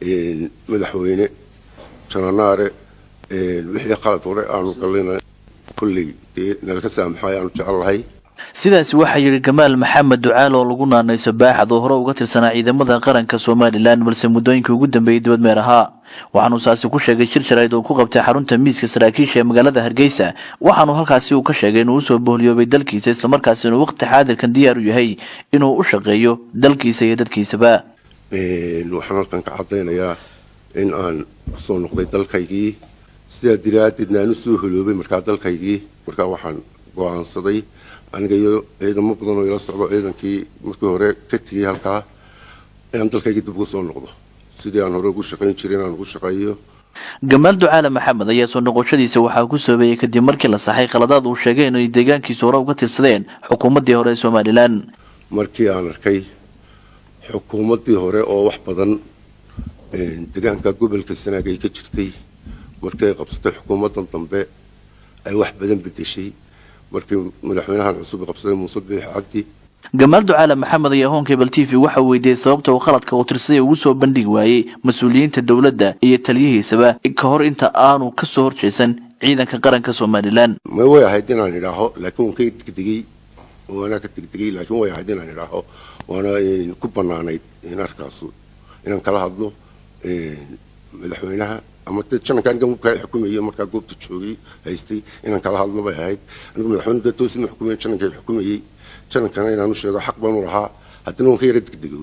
madaxweyne jananaare wixii qalad hore aanu galina kulli nalka saamaxay aanu jecelahay sidaas waxa yiri Gamaal Maxamed Ducaal oo lagu naanayso baaxad oo hore uga tirsanaa ciidamada qaranka Soomaaliland balse muddooyinkii ugu dambeeyay dibad meeraha waxaanu saasi ku sheegay shir jarayd oo ku qabtay xarunta miiska saraakiisha ee magaalada Hargeysa waxaanu halkaasi uu ka sheegay inuu soo booliyoobay dalkiisa isla markaasina waqti xaadirkan diyaar u yahay inuu u shaqeeyo dalkiisa iyo dadkiisaba waxaan halkan ka cadeynayaa in aan soo noqday dalkaygii sida diraadid aanu soo holoobay markaa dalkaygii markaa waxaan go'aansaday aniga iyo ciidamo badan oo ila socdo ciidankii markii hore ka tigay halkaa aan dalkaygii dib ugu soo noqdo sidii aan hore ugu shaqayn jiray aan ugu shaqeeyo Gamaal Ducaal Maxamed ayaa soo noqoshadiisa waxa ku soobeeyay kadib markii la saxay qaladaad uu sheegay inay deegaankiisa hore uga tirsadeen xukuumaddii hore ee Soomaaliland markii aan arkay xukuumaddii hore oo wax badan deegaanka gobolka Sanaag ay ka jirtay markay qabsatay xukuumaddan dambe ay wax badan bedeshay markii madaxweynaha cusub qabsaday Muuse Biixi Cabdi Gamaal Ducaal Maxamed ayaa Hon Cable TV waxa weydiiyay sababta uu qaladka u tirsaday ugu soo bandhig waayay mas'uuliyiinta dawladda iyo taliyihiisaba ka hor inta aanu ka soo horjeesan ciidanka qaranka Soomaaliland ma way ahayd inaan idhaaho laakiin ka degdegay laakiin way ahayd inaan idhaaho waana ku banaanayd in arkaasu inaan kala hadlo madaxweynaha ama jankan ka xukumayay markaa goobta joogay haystay inaan kala hadlo bay ahayd anigu madaxweynaha toosin xukumayay jankan xukumayay janankana inaanu sheego xaq baan u lahaa haddana waan ka yara degdegay